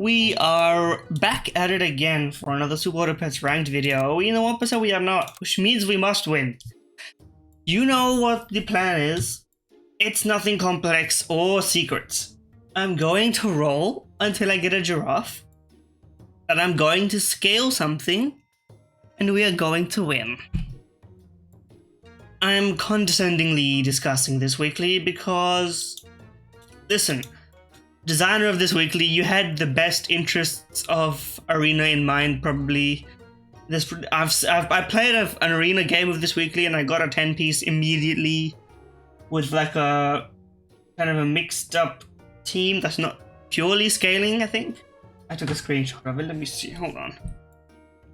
We are back at it again for another Super Pets ranked video. In the 1% we are not, which means we must win. You know what the plan is. It's nothing complex or secrets. I'm going to roll until I get a giraffe. And I'm going to scale something. And we are going to win. I'm condescendingly discussing this weekly because... Listen. Designer of this weekly, you had the best interests of arena in mind. Probably I played an arena game of this weekly and I got a 10-piece immediately with like a kind of a mixed up team that's not purely scaling. I think I took a screenshot of it. Let me see. Hold on.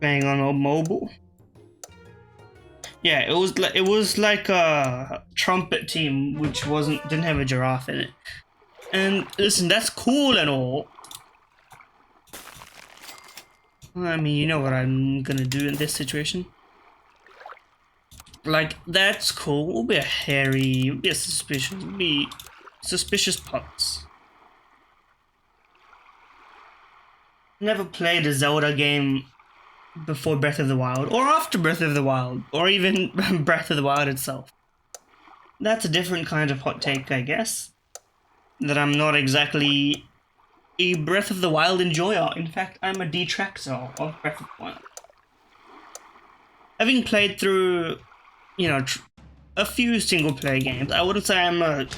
Playing on a mobile. Yeah, it was like a trumpet team which didn't have a giraffe in it. And listen, that's cool and all. I mean, you know what I'm gonna do in this situation. Like, that's cool. We'll be a hairy, we'll be a suspicious pots. Never played a Zelda game before Breath of the Wild, or after Breath of the Wild, or even Breath of the Wild itself. That's a different kind of hot take, I guess. That I'm not exactly a Breath of the Wild enjoyer. In fact, I'm a detractor of Breath of the Wild. Having played through, you know, a few single-player games, I wouldn't say I'm an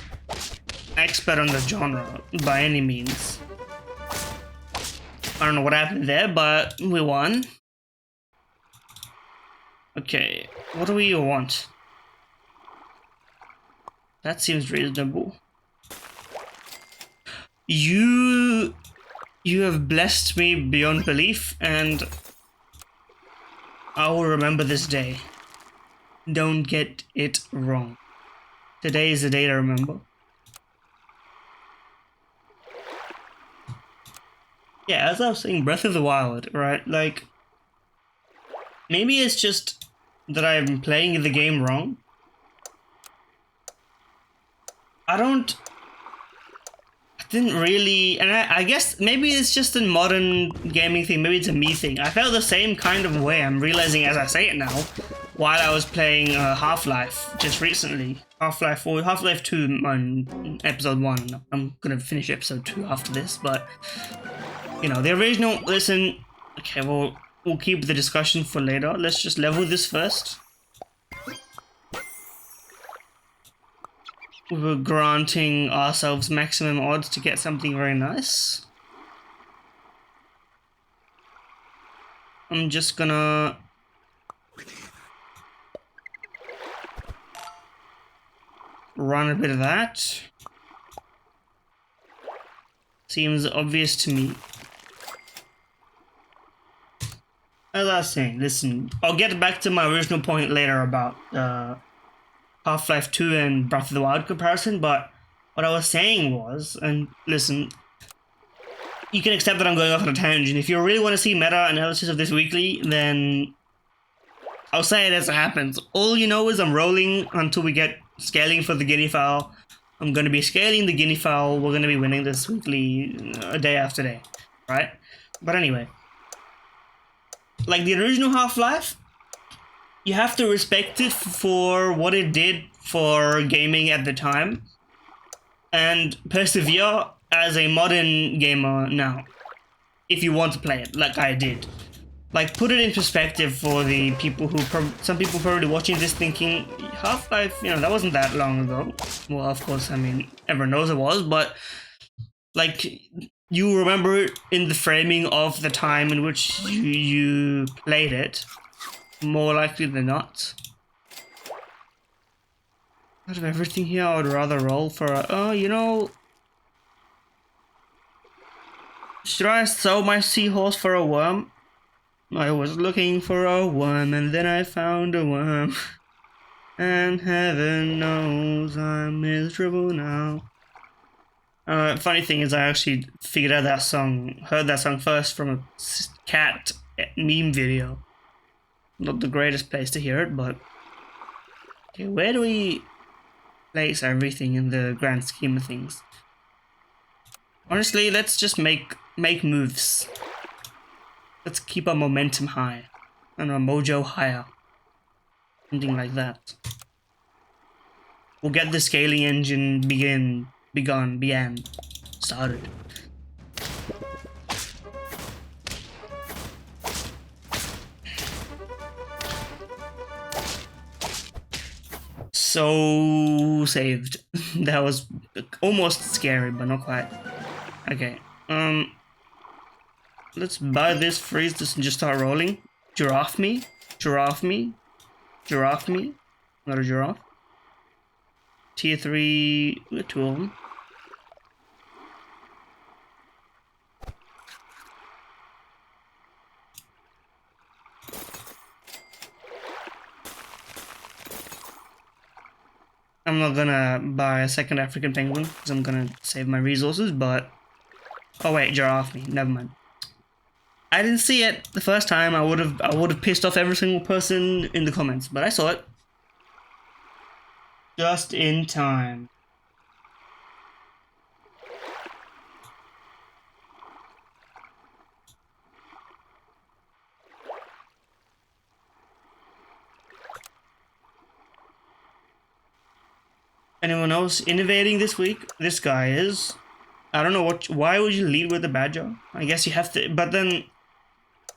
expert on the genre by any means. I don't know what happened there, but we won. Okay, what do we want? That seems reasonable. You have blessed me beyond belief, and I will remember this day. Don't get it wrong. Today is the day to remember. Yeah, as I was saying, Breath of the Wild, right? Like, maybe it's just that I'm playing the game wrong. I didn't really, and I guess maybe it's just a modern gaming thing, maybe it's a me thing. I felt the same kind of way, I'm realizing as I say it now, while I was playing Half-Life just recently. Half-Life 4, Half-Life 2 on episode 1. I'm gonna finish episode 2 after this, but, you know, the original, listen, okay, we'll keep the discussion for later. Let's just level this first. We're granting ourselves maximum odds to get something very nice. I'm just gonna run a bit of that. Seems obvious to me. As I was saying, listen, I'll get back to my original point later about Half-Life 2 and Breath of the Wild comparison, but what I was saying was, and listen, you can accept that I'm going off on a tangent. If you really want to see meta-analysis of this weekly, then I'll say it as it happens. All you know is I'm rolling until we get scaling for the guinea fowl. I'm going to be scaling the guinea fowl. We're going to be winning this weekly day after day, right? But anyway, like the original Half-Life, you have to respect it for what it did for gaming at the time and persevere as a modern gamer now, if you want to play it like I did. Like, put it in perspective for the people who some people probably watching this thinking Half-Life, you know, that wasn't that long ago. Well, of course, I mean, everyone knows it was, but like, you remember it in the framing of the time in which you played it. More likely than not. Out of everything here, I would rather roll for a... Oh, you know... Should I sell my seahorse for a worm? I was looking for a worm and then I found a worm. And heaven knows I'm miserable now. Funny thing is I actually figured out that song, heard that song first from a cat meme video. Not the greatest place to hear it, but... Okay, where do we place everything in the grand scheme of things? Honestly, let's just make make moves. Let's keep our momentum high and our mojo higher. Something like that. We'll get the scaling engine started. So saved. That was almost scary, but not quite. Okay. Let's buy this, freeze this, and just start rolling. Giraffe me. Giraffe me. Giraffe me. Not a giraffe. Tier 3, we got 2 of them. I'm not gonna buy a second African penguin because I'm gonna save my resources, but... Oh wait, giraffe me, never mind. I didn't see it the first time. I would have pissed off every single person in the comments, but I saw it. Just in time. Anyone else innovating this week? This guy is. I don't know why would you lead with the badger? I guess you have to, but then,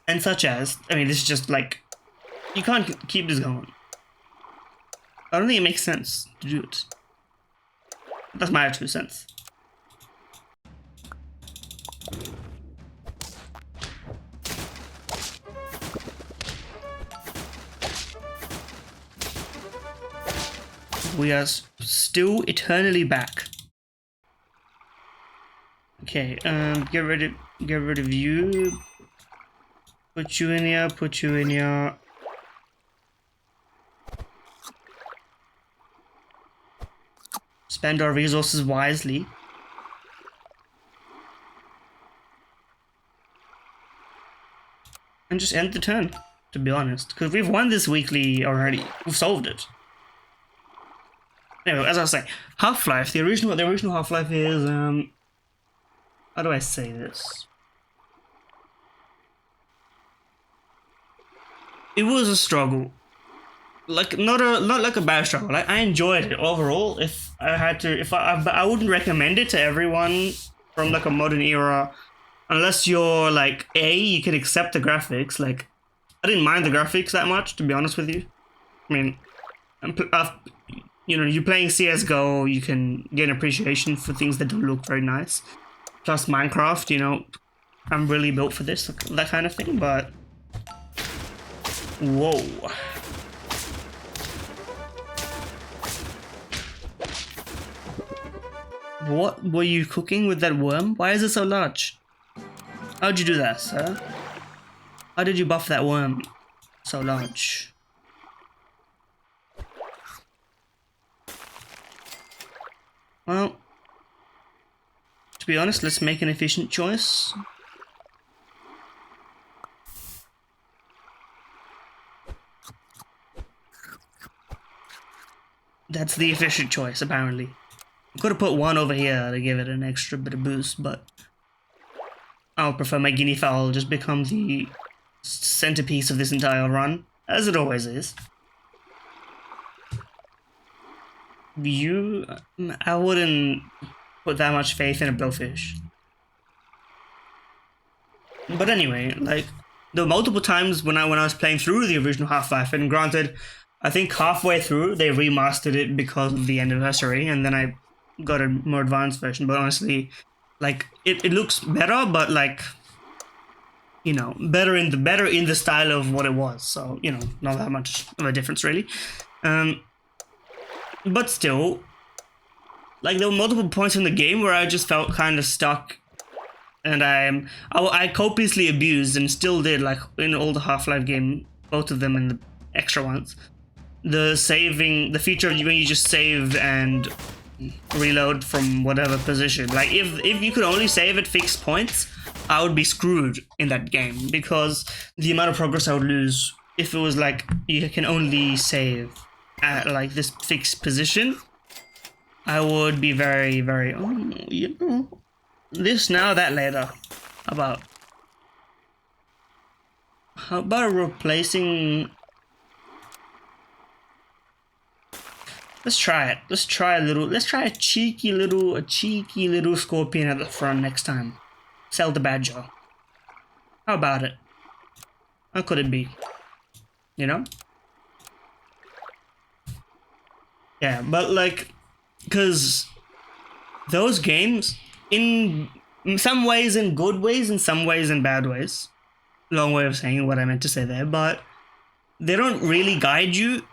and such as, I mean, this is just like, you can't keep this going. I don't think it makes sense to do it. That's my 2 cents. We are still eternally back. Okay, get rid of you. Put you in here, put you in here. Spend our resources wisely. And just end the turn, to be honest. Because we've won this weekly already. We've solved it. Anyway, as I was saying, Half-Life, the original Half-Life is, how do I say this? It was a struggle. Like, not like a bad struggle. Like, I enjoyed it overall. If I had to, I wouldn't recommend it to everyone from like a modern era, unless you're like, you can accept the graphics. Like, I didn't mind the graphics that much, to be honest with you. I mean, you know, you're playing CSGO, you can get an appreciation for things that don't look very nice. Plus Minecraft, you know, I'm really built for this, that kind of thing, but... Whoa. What were you cooking with that worm? Why is it so large? How'd you do that, sir? How did you buff that worm so large? Well, to be honest, let's make an efficient choice. That's the efficient choice, apparently. I could have put one over here to give it an extra bit of boost, but I'll prefer my guinea fowl just become the centerpiece of this entire run, as it always is. I wouldn't put that much faith in a blowfish. But anyway, like, there were multiple times when I was playing through the original Half-Life, and granted, I think halfway through they remastered it because of the anniversary, and then I got a more advanced version, but honestly, like, it looks better, but like, you know, better in the style of what it was, so, you know, not that much of a difference really. But still, like, there were multiple points in the game where I just felt kind of stuck, and I copiously abused, and still did, like, in all the Half-Life game, both of them and the extra ones, the feature of when you just save and reload from whatever position. Like, if you could only save at fixed points, I would be screwed in that game, because the amount of progress I would lose if it was like you can only save at like this fixed position, I would be very, very, you know, this now, that later. About how about replacing? Let's try it. Let's try a cheeky little scorpion at the front next time. Sell the badger. How about it? How could it be? You know? Yeah, but like, cause those games, in some ways in good ways, in some ways in bad ways. Long way of saying what I meant to say there, but they don't really guide you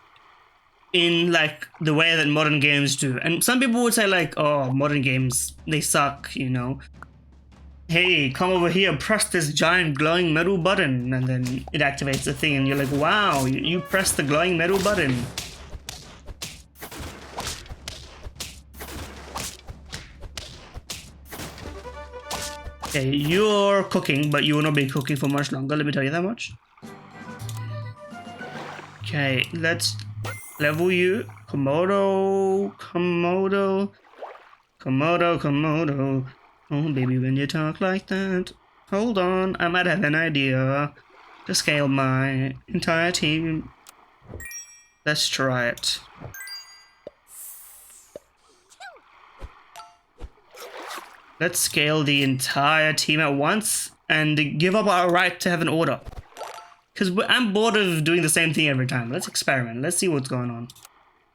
in like the way that modern games do. And some people would say like, oh, modern games, they suck, you know. Hey, come over here, press this giant glowing metal button, and then it activates the thing, and you're like, wow, you press the glowing metal button. Okay, you're cooking, but you will not be cooking for much longer, let me tell you that much. Okay, let's level you. Komodo. Oh, baby, when you talk like that. Hold on, I might have an idea to scale my entire team. Let's try it. Let's scale the entire team at once and give up our right to have an order. Because I'm bored of doing the same thing every time. Let's experiment. Let's see what's going on.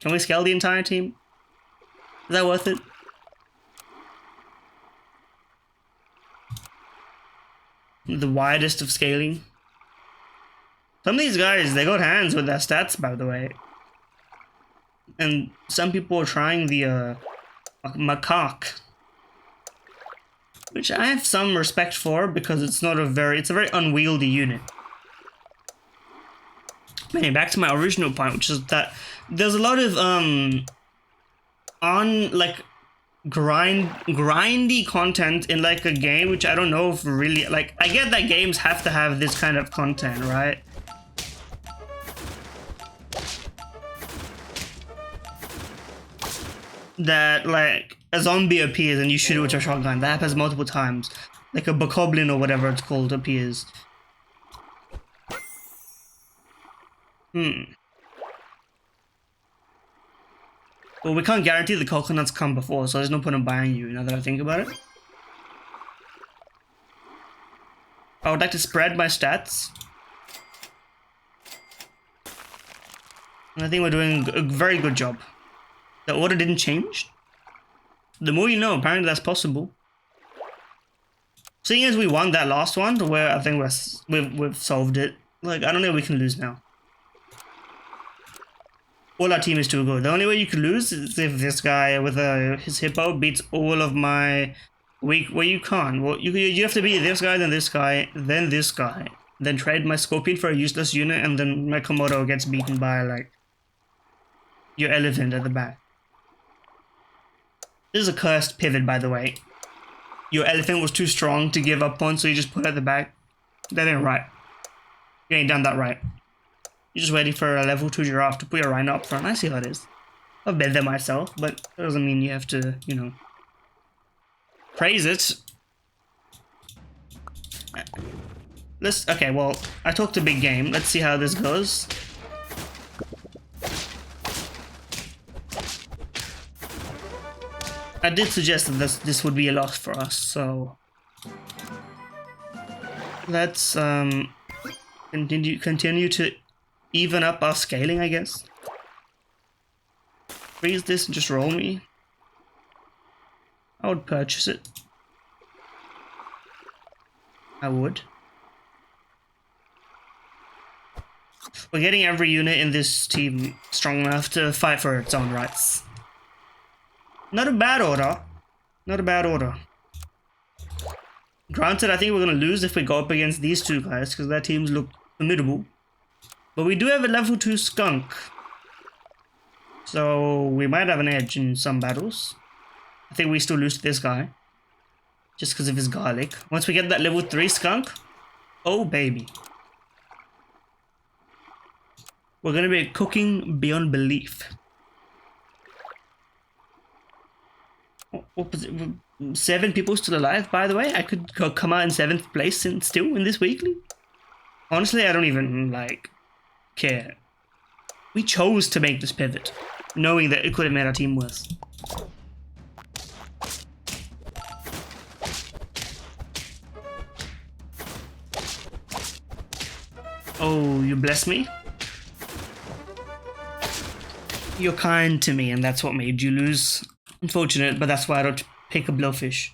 Can we scale the entire team? Is that worth it? The widest of scaling. Some of these guys, they got hands with their stats, by the way. And some people are trying the macaque. Which I have some respect for because it's a very unwieldy unit. Anyway, back to my original point, which is that there's a lot of grindy content in like a game, which I don't know if really like. I get that games have to have this kind of content, right? That like a zombie appears and you shoot it with your shotgun. That happens multiple times. Like a bokoblin or whatever it's called appears. Well, we can't guarantee the coconuts come before, so there's no point in buying you, now that I think about it. I would like to spread my stats. And I think we're doing a very good job. The order didn't change. The more you know, apparently that's possible. Seeing as we won that last one, where I think we've solved it. Like, I don't know if we can lose now. All our team is too good. The only way you could lose is if this guy with his hippo beats all of my weak. Well, you can't. Well, you have to beat this guy, then this guy, then this guy. Then trade my scorpion for a useless unit, and then my Komodo gets beaten by like your elephant at the back. This is a cursed pivot, by the way. Your elephant was too strong to give up on, so you just put it at the back. That ain't right. You ain't done that right. You're just waiting for a level 2 giraffe to put your rhino up front. I see how it is. I've been there myself, but that doesn't mean you have to, you know, praise it. Okay, well, I talked a big game. Let's see how this goes. I did suggest that this would be a loss for us, so let's continue to even up our scaling, I guess. Freeze this and just roll me. I would purchase it. I would. We're getting every unit in this team strong enough to fight for its own rights. Not a bad order. Not a bad order. Granted, I think we're going to lose if we go up against these two guys, because their teams look formidable. But we do have a level 2 skunk. So we might have an edge in some battles. I think we still lose to this guy. Just because of his garlic. Once we get that level 3 skunk, oh baby. We're going to be cooking beyond belief. 7 people still alive, by the way. I could come out in 7th place and still in this weekly. Honestly, I don't even, like, care. We chose to make this pivot, knowing that it could have made our team worse. Oh, you bless me? You're kind to me, and that's what made you lose. Unfortunate, but that's why I don't pick a blowfish.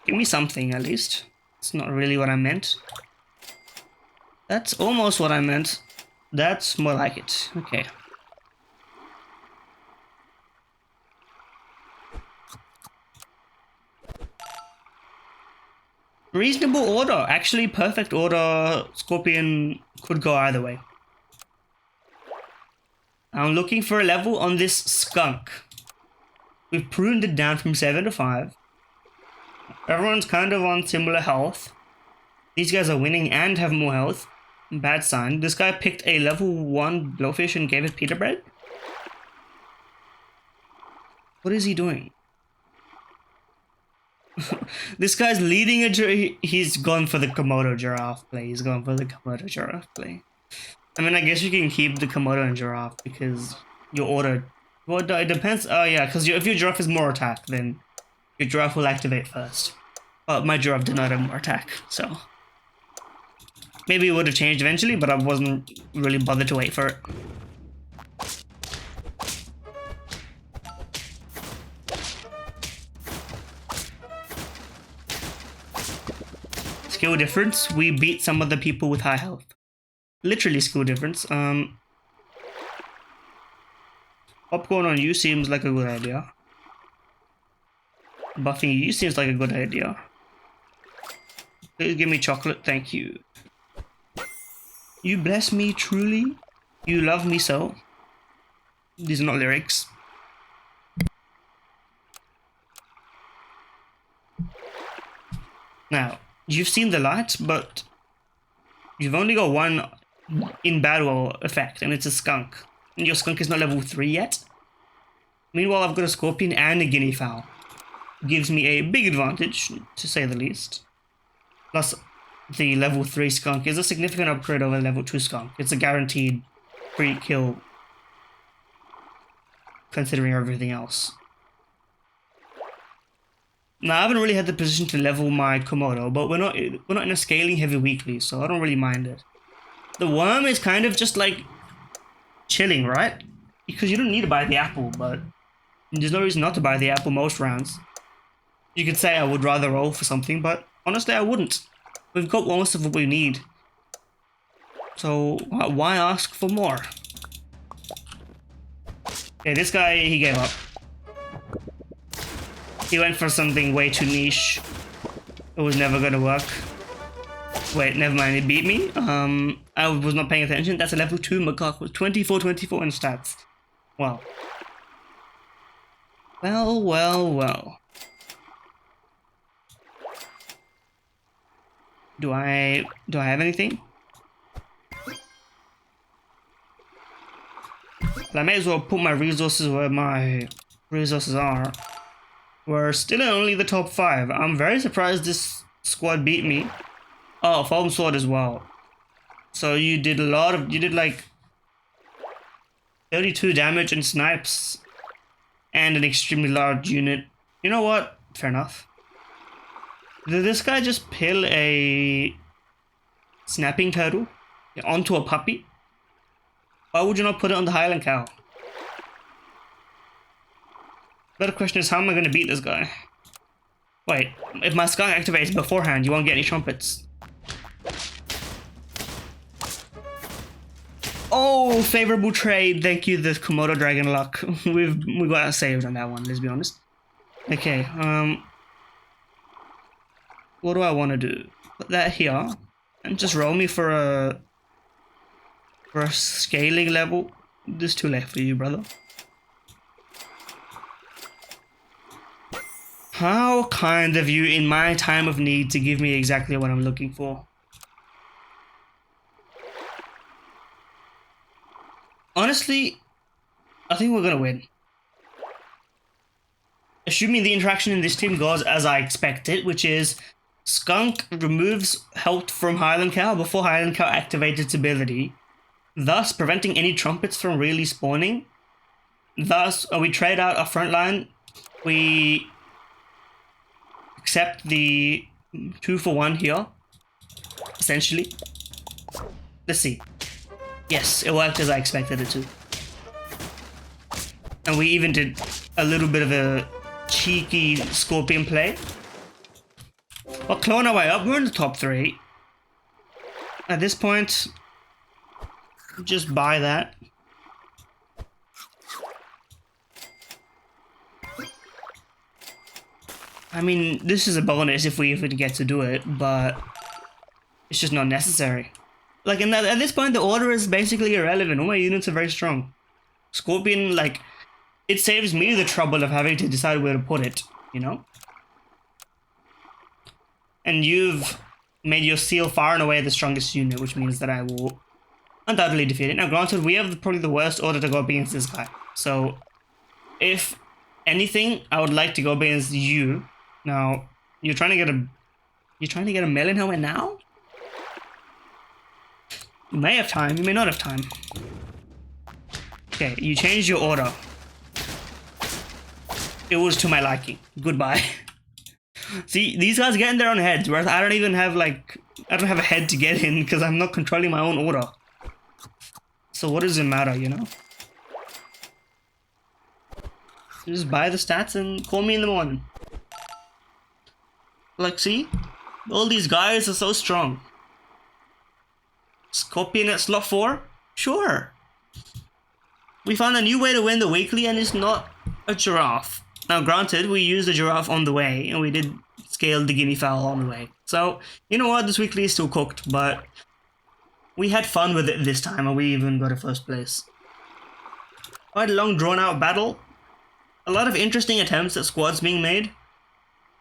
Give me something, at least. It's not really what I meant. That's almost what I meant. That's more like it. Okay. Reasonable order. Actually, perfect order. Scorpion could go either way. I'm looking for a level on this skunk. We've pruned it down from 7 to 5. Everyone's kind of on similar health. These guys are winning and have more health. Bad sign. This guy picked a level 1 blowfish and gave it pita bread. What is he doing? This guy's leading a he's gone for the Komodo giraffe play. He's gone for the Komodo giraffe play. I mean, I guess you can keep the Komodo and giraffe because your order. Well, it depends. Oh yeah, because if your giraffe is more attack, then your giraffe will activate first. But my giraffe did not have more attack, so maybe it would have changed eventually, but I wasn't really bothered to wait for it. Skill difference, we beat some of the people with high health. Literally skill difference. Popcorn on you seems like a good idea. Buffing you seems like a good idea. Please give me chocolate, thank you. You bless me truly. You love me so. These are not lyrics. Now, you've seen the light, but you've only got one in battle effect, and it's a skunk. And your skunk is not level 3 yet. Meanwhile, I've got a scorpion and a guinea fowl. Gives me a big advantage, to say the least. Plus, the level 3 skunk is a significant upgrade over level 2 skunk. It's a guaranteed free kill, considering everything else. Now, I haven't really had the position to level my Komodo, but we're not in a scaling heavy weekly, so I don't really mind it. The worm is kind of just like chilling, right? Because you don't need to buy the apple, but there's no reason not to buy the apple most rounds. You could say I would rather roll for something, but honestly I wouldn't. We've got most of what we need. So why ask for more? Okay, this guy, he gave up. He went for something way too niche. It was never gonna work. Wait, never mind, he beat me. I was not paying attention. That's a level 2 macaque with 24 in stats. Wow. Well. Do I have anything? I may as well put my resources where my resources are. We're still in only the top 5. I'm very surprised this squad beat me. Oh, foam sword as well. So you did like 32 damage and snipes and an extremely large unit. You know what? Fair enough. Did this guy just pill a snapping turtle onto a puppy? Why would you not put it on the Highland cow? Better question is, how am I going to beat this guy? Wait, if my skunk activates beforehand, you won't get any trumpets. Oh, favorable trade. Thank you, the Komodo Dragon luck. we got saved on that one, let's be honest. Okay, what do I want to do? Put that here and just roll me for a scaling level. This is too late for you, brother. How kind of you in my time of need to give me exactly what I'm looking for. Honestly, I think we're gonna win. Assuming the interaction in this team goes as I expected, which is Skunk removes health from Highland Cow before Highland Cow activates its ability, thus preventing any trumpets from really spawning. Thus, we trade out our front line. We accept the 2-for-1 here, essentially. Let's see. Yes, it worked as I expected it to. And we even did a little bit of a cheeky scorpion play. We're clawing our way up. We're in the top 3. At this point, just buy that. I mean, this is a bonus if we get to do it, but it's just not necessary. Like, at this point, the order is basically irrelevant. All my units are very strong. Scorpion, like, it saves me the trouble of having to decide where to put it, you know? And you've made your seal far and away the strongest unit, which means that I will undoubtedly defeat it. Now, granted, we have probably the worst order to go up against this guy. So, if anything, I would like to go up against you. Now, you're trying to get a melon helmet now? You may have time, you may not have time. Okay, you changed your order. It was to my liking. Goodbye. See, these guys get in their own heads, whereas I don't even have, like, I don't have a head to get in because I'm not controlling my own order. So what does it matter, you know? Just buy the stats and call me in the morning. Like, see? All these guys are so strong. Scorpion at slot 4? Sure. We found a new way to win the weekly and it's not a giraffe. Now, granted, we used a giraffe on the way and we did scale the guinea fowl on the way. So, you know what? This weekly is still cooked, but we had fun with it this time and we even got a first place. Quite a long drawn out battle. A lot of interesting attempts at squads being made.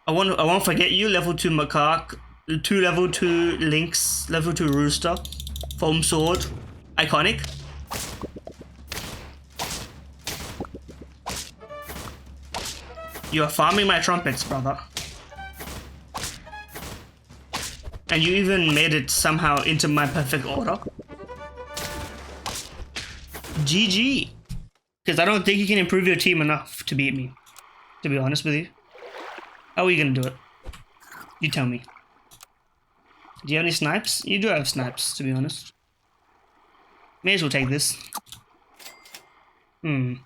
I won't forget you, level 2 macaque, 2 level 2 lynx, level 2 rooster, foam sword, iconic. You are farming my trumpets, brother. And you even made it somehow into my perfect order. GG. Because I don't think you can improve your team enough to beat me, to be honest with you. How are you gonna do it? You tell me. Do you have any snipes? You do have snipes, to be honest. May as well take this. I'll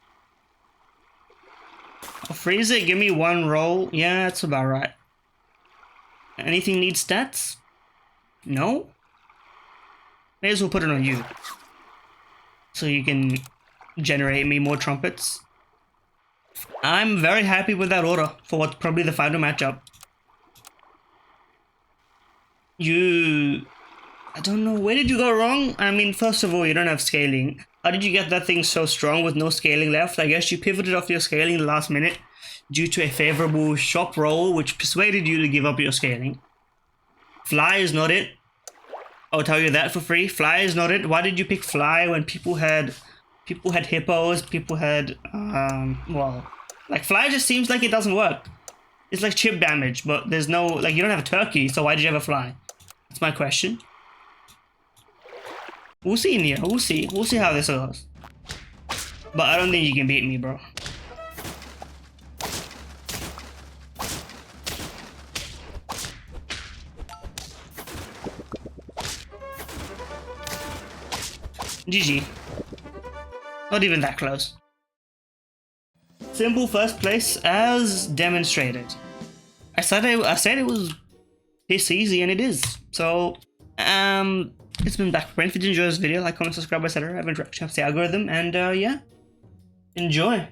freeze it, give me 1 roll. Yeah, that's about right. Anything need stats? No? May as well put it on you. So you can generate me more trumpets. I'm very happy with that order for what's probably the final matchup. I don't know, where did you go wrong? I mean, first of all, you don't have scaling. How did you get that thing so strong with no scaling left? I guess you pivoted off your scaling the last minute due to a favorable shop roll, which persuaded you to give up your scaling. Fly is not it. I'll tell you that for free. Fly is not it. Why did you pick fly when people had hippos, people had, well, like, fly just seems like it doesn't work. It's like chip damage, but there's no, like, you don't have a turkey, so why did you have a fly? That's my question. We'll see, Nia. We'll see. We'll see how this goes. But I don't think you can beat me, bro. GG. Not even that close. Simple first place as demonstrated. I said it was this easy, and it is. So, it's been back. If you enjoyed this video, like, comment, subscribe, etc. Have interaction with the algorithm, and yeah, enjoy.